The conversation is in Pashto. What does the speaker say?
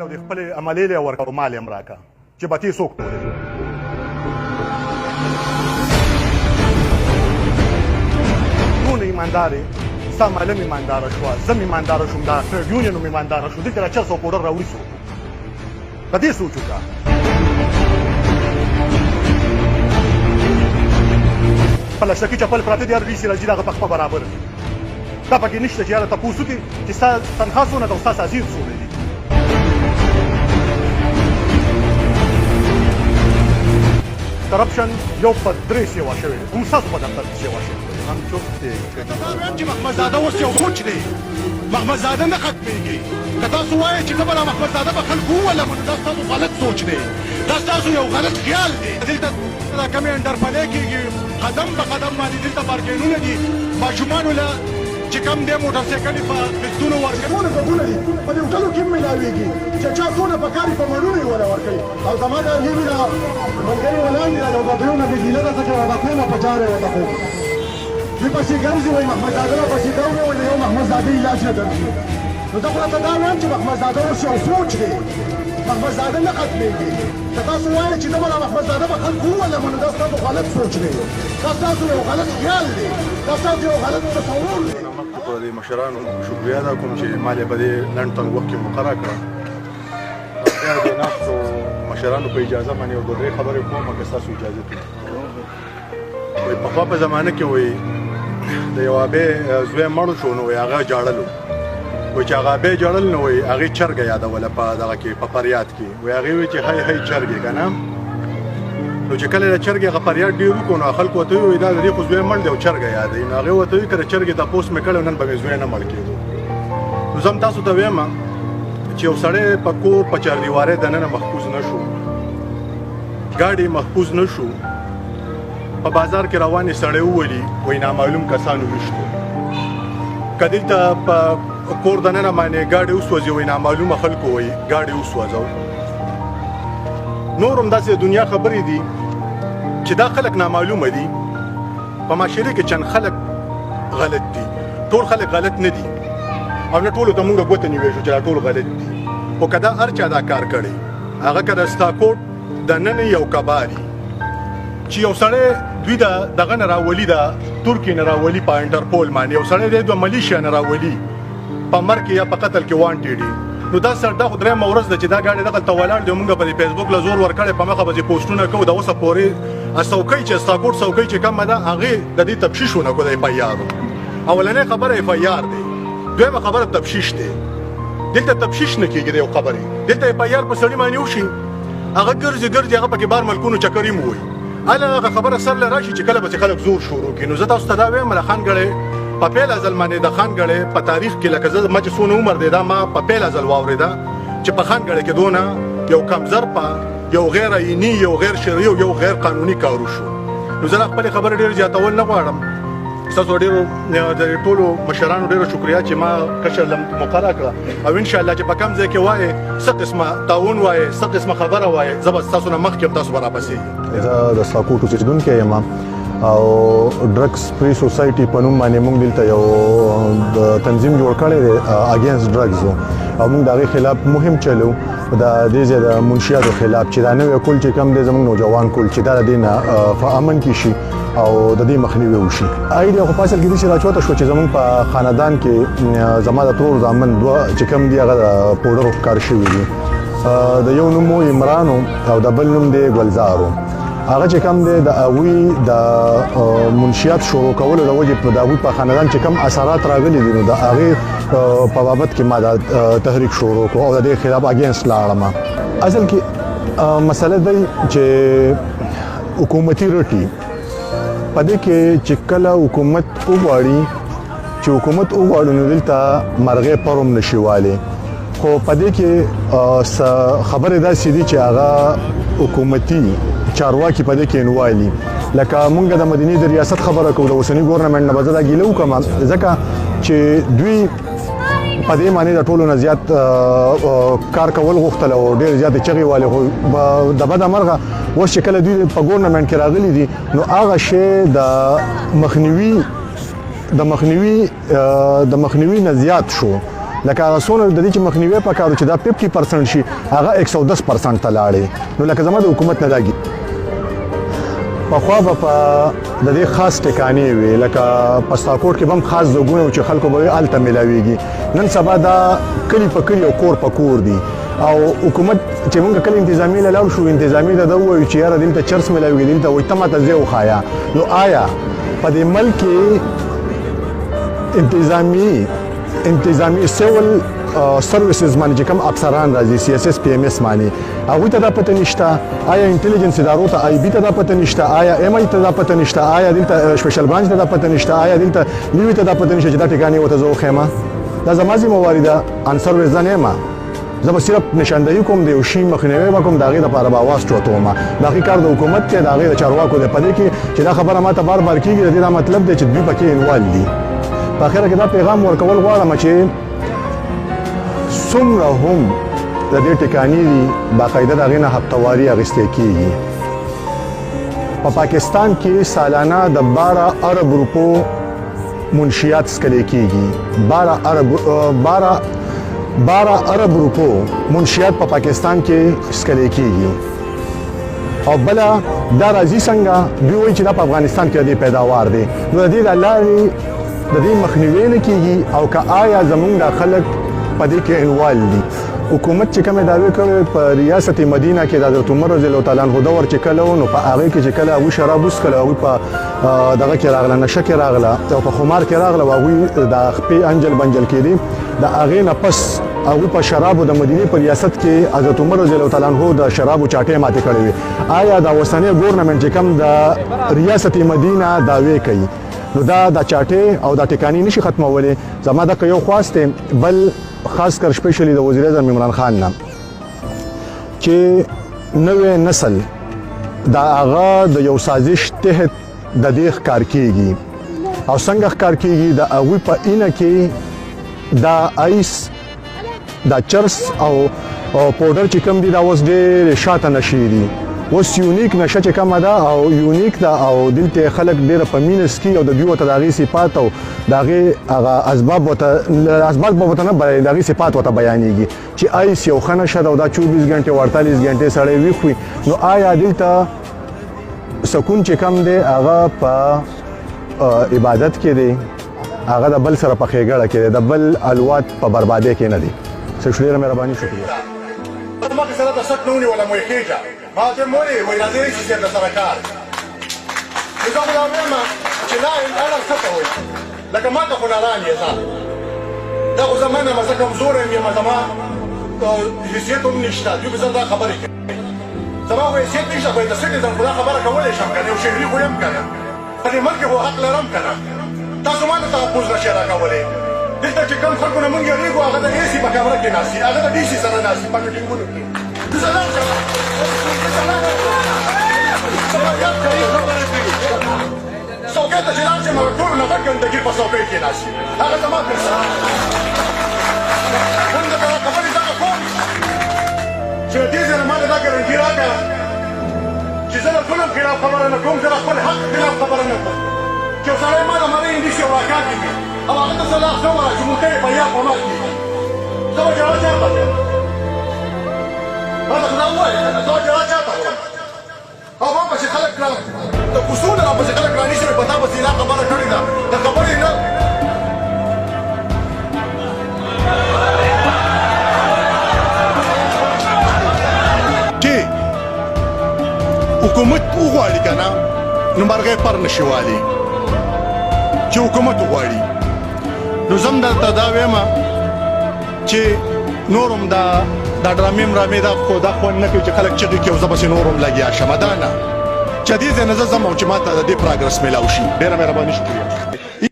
او د خپل عملې له ورکو مال یې مراکا چې به تی څوک ټولې ټول ایماندارې ستا معلم ایمانداره شوه زه م ایمانداره شوم دا ټریډ یونین م ایمانداره شو دلته را 400 پوډر راوړي څوک په دې سوچ وکړه پلاستیکي چپل پراته دي هر ډي سي راځي دغه په خپه برابر دي دا پکې نشته چې یاره تپوس وکړي چې ستا تنخوا څونه ده او ستا سازیر څونه دي کرپشن یو په 3 سیوا شوی هم ستاسو په دفتر کې سیوا شوی هم چوپ دی چې محمدزاده اوس یو سوچ دی محمدزاده نه ختمېږي که تاسو وایئ چې زه به محمدزاده به خلکو وولم نو دا ستاسو غلط سوچ دی دا ستاسو یو غلط خیال دی دلته دا کمې انډرپلې کېږي قدم په قدم باندې دلته پارکینونه دي ماشومانو له چې کم دی موټر سایکلې په قسطونو ورکوي ټول غږونه دي په دې هوټلو کې هم میلاوېږي چې چا څونه پکار په مړونو یې وله ورکوي او زما دا نوي دا ملګري ولاندې دا د بیونه د ګیله ده چې دا کومه په چاره ورته خو دوی پسې ګرځي وایي محمدزاده به پسې دا ووایي د یو محمدزاده علاج نه درځي نو زه خو راته دا وایم چې محمدزاده اوس یو سوچ دی محمدزاده نه ختمېږي که تاسو وایئ چې زه به محمدزاده به خلکو وولم نو دا ستاسو غلط سوچ دی دا ستاسو یو غلط خیال دی دا ستاسو یو غلط تصور دی په دې مشرانو شکریه ادا کوم چې ما په دې لنډ تنګ وخت کې مقرره کړه بیا د ناستو مشرانو په اجازه باندې یو دوه خبرې کوم که ستاسو اجازه وي پخوا په زمانه کې وایي د یو ابې زوی مړ شو نو هغه جاړلو وایي چې هغه ابې جاړل نو وایي هغې چرګه یادوله په دغه کې په فریاد کې وایي هغې وایي چې هی هی چرګې که نه نو چې کله د چرګې هغه فریاد ډېر وکړو نو خلکو ورته ووایي دا د دې خو زوی مړ دی او چرګه یادوي نو هغې ورته وایي که د چرګې تپوس مې کړی نن به مې زوی نه مړ کېدو نو زه هم تاسو ته وایم چې یو سړی په کور په چاردیوارۍ دننه محفوظ نه شو ګاډي محفوظ نه شو په بازار کې روانې سړی وولي وایي نامعلوم کسانو ویشتو که دلته په کور دننه باندې ګاډي وسوځي وایي نامعلومه خلکو وایي ګاډي وسوځو نور هم داسې د دنیا خبرې دي چې دا خلک نامعلومه دي په معاشره کې چند خلک غلط دي ټول خلک غلط نه دي او نه ټولو ته مونږ ګوته نیولی شو چې دا ټول غلط دي خو که دا هر چا دا کار کړی هغه که د سټاکوټ دننه یو کباري چې یو سړی دوی دغه نه راولي د ترکیې نه راولي په انټرپول باندې یو سړی دی د ملیشیا نه راولي په مرګ یا په قتل کې وانټېډ دي نو دا سر دا خو درېیمه ورځ ده چې دا ګاډی دغلته ولاړ دی مونږ په دې فیسبوک له زور ورکړی په مخه به چې پوسټونه کوو د اوسه پورې څوکۍ چې سټاکوټ څوکۍ چې کومه ده هغې د دې تفتیش ونه کړو د اف آی آر اولنۍ خبره اف آی آر دی دویمه خبره تفتیش دی دلته تفتیش نه کېږي د یو خبرې دلته اف آی آر په سړي باندې وشي هغه ګرځي هغه پکې بار ملکونو چکرې مو وایي هله خبره سر له راشي چې کله به خلک زور شروع کړي نو زه تاسو ته دا وایم د خانګړې په پیل ازل باندې د خانګړې په تاریخ کې لکه زه ما چې څونه عمر دی دا ما په پیل ازل واورېده چې په خانګړې کې دونه یو کمزر په یو غیر آییني یو غیر شرعي یو غیر قانوني کار وشو نو زه خپلې خبرې ډېرې زیاتول نه غواړم ستاسو ډېرو د ټولو مشرانو ډېره شکریه چې ما کشر مقرره کړه او انشاءالله چې په کوم ځای کې وایې څه قسمه تعاون وایې څه قسمه خبره وایې زه به ستاسو نه مخکې هم تاسو به راپسې زه د سټاکوټ اوسېدونکی یم او ډرګس فری سوسایټي په نوم باندې موږ دلته یو تنظیم جوړ کړی دی اګینست ډرګز او موږ د هغې خلاف مهم چلو د دې ځای د منشیاتو خلاف چې دا نوی کول چې کم دی زموږ نوجوان کول چې دا د دې نه په امن کې شي او د دې مخنیوي وشي ایډیا خو په اصل کې داسې راچوته شوه چې زموږ په خاندان کې زما د ترور زامن دوه چې کوم دي هغه د پوډرو ښکار شوي دي د یو نوم و عمران او د بل نوم دی ګلزار هغه چې کوم دی د هغوی د منشیات شروع کولو د وجې د هغوی په خاندان چې کوم اثرات راغلي دي نو د هغې په بابت کې ما د تحریک شروع کړو او د دې خلاف اګینسټ لاړم اصل کې مسله دی چې حکومتي رټي په دې کې چې کله حکومت وغواړي چې حکومت وغواړي نو دلته مرغۍ پروم نشي والی خو په دې کې خبرې داسې دي چې هغه حکومتي چارواکي په دې کې انوالي لکه مونږ د مدینې د ریاست خبره کوو د اوسنی ګورنمنټ نه به زه دا ګیله وکړم ځکه چې دوی په دې معنی د ټولو نه زیات کار کول غوښتل او ډېر زیات چغې والے خو د بد مرغه اوس چې کله دوی په ګورنمنت کې راغلي دي نو هغه شی د مخنیوي نه زیات شو لکه هغه څونه د دې چې مخنیوي پکارو چې دا 50% شي هغه 110% ته لاړې نو لکه زموږ د حکومت نه لاګي په خوا به په د دې خاص ټکانې وي لکه پستاکوټ کې هم خاص ځګونه چې خلکو به الته ملاويږي نن سبا دا کلی په کلی او کور په کور دي او حکومت چې موږ کله انتظامی لاله شو انتظامی دا وایي چې یاره دلته چرس ملاويږي دلته وي تمه ته زه وخایا نو آیا په دې ملک انتظامی سیول سروسز باندې چې کوم افسران راځي سی اس اس پی ام اس باندې هغه ته دا پته نشته آیا انټيليجنس ادارو ته آی بي ته دا پته نشته آیا ام ای ته دا پته نشته آیا دلته سپیشل برانچ ته دا پته نشته آیا دلته نیوی ته دا پته نشته چې دا ټکانې وته زو خیمه دا زمازي موارده ان سروس نه ما زما صرف نشاندهی کوم دی او شی مخنیوي وکم داغه د پاره باواز چوتوما داغه کار د حکومت ته داغه د چارواکو د پدې کې چې دا خبره ماته بار کیږي دا مطلب دی چې دوی پکې انوال دي په اخر کې دا پیغام ورکول غواړم چې څومره هم د دې ټکانې دي باقاعده دغه نه هفتواري اغستې کیږي په پاکستان کې سالانه د 12 ارب روپو منشیات سکلې کیږي 12 ارب روپو منشیات په پاکستان کې سکلې کیږي او بلا دا راځي څنګه دوی وایي چې دا په افغانستان کې د پیداوار دي نو د دې لارې د دې مخنیوي نه کیږي او که آیا زمونږ د خلک په دې کې انوال دي حکومت چې کومه داوی کوي په ریاست مدینه کې د حضرت عمر رضی الله تعالی عنہ دور چې کله نو په هغه کې چې کله او شراب وس کله او په دغه کې راغله نشه کې راغله او په خمار کې راغله او د خپې انجل بنجل کې دي د هغه نه پس او په شراب د مدینه په ریاست کې حضرت عمر رضی الله تعالی عنہ د شراب چاټې ماته کړې وي آیا د وسنۍ ګورنمنت چې کوم د ریاست مدینه داوی کوي نو دا د چاټې او د ټکانی نشي ختمولې زما د یو خواسته بل خاص کر سپیشلی د وزیر اعظم عمران خان نام چې نوې نسل دا هغه د یو سازش تحت د دې ښکار کیږي او څنګه ښکار کیږي د هغه په اینه کې دا آیس دا چرس او پاوډر چې کوم دي دا اوس ډېر شاته نشي دي اوس یونیک نشه چې کومه ده او یونیک ده او دلته خلک ډېر په مینس کې او د دوی ته دغه صفات او دغه هغه اسباب وته نه دغه صفات وته بیانېږي چې آیس یو خنه شد او دا 24 غنټه او 48 غنټه سړی وي نو آیا دلته سکون چې کم دی هغه په عبادت کې دی هغه د بل سره په خېګړه کې دی د بل الوات په بربادي کې نه دی ډېره مهرباني شکریه ما کې سره د سټنونی ولا مې کېجا ما ته موري وای راځي چې د سره کار زه خو دا وایم چې لا انا څه وای لکه ما ته خو نه راني دا خو زمانه ما څه کمزور یم ما زما حیثیت هم نشته دوی به دا خبرې کوي زما خو حیثیت نشته خو د سټیزن خو دا خبره کولی شم کنه یو شهري خو یم کنه په دې ملک خو حق لرم کنه تاسو ما ته تحفظ نشئ راکولی دلته چې کوم خلکو نه مونږ یریږو هغه د اې سي په کمره کې ناستي هغه د ډي سي سره ناستي په میټینګونو کې څوکۍ ته چې لاړ شم ټول نفر ګندګي په څوکۍ کې ناستي هغه زما پرسه مونږ ته خبرې دغه کوم چې دې ځای نه ما دا ګارنټي راکړه چې زه د ظلم خلاف خبره نه کوم زه د خپل حق خلاف خبره نه کوم چې یو سړی ما د مرۍ انډیسي او راکات کړي او هغه ته څه لاس نه ووایه چې موټۍ یې په یا په مخ کړي زه به جواب چاته وایم ما ته خو دا ووایه که نه زه به جواب چاته وایم او ما پسې خلک د کوڅو نه راپسې خلک رانیسي مې په تا پسې دا خبره کړې ده د خبرې نه چې حکومت وغواړي که نه نو مرغۍ پر نشي والي چې حکومت وغواړي نو زه هم درته دا وایم چې نور هم دا ډرامې مرامې دا خوند نه کوي چې خلک چغې کوي او زه پسې نور هم لګیا شم دا نه چې دې ځای نه زه ځم او چې ما ته د دې پروګرس میلاو شي ډېره مهرباني شکریه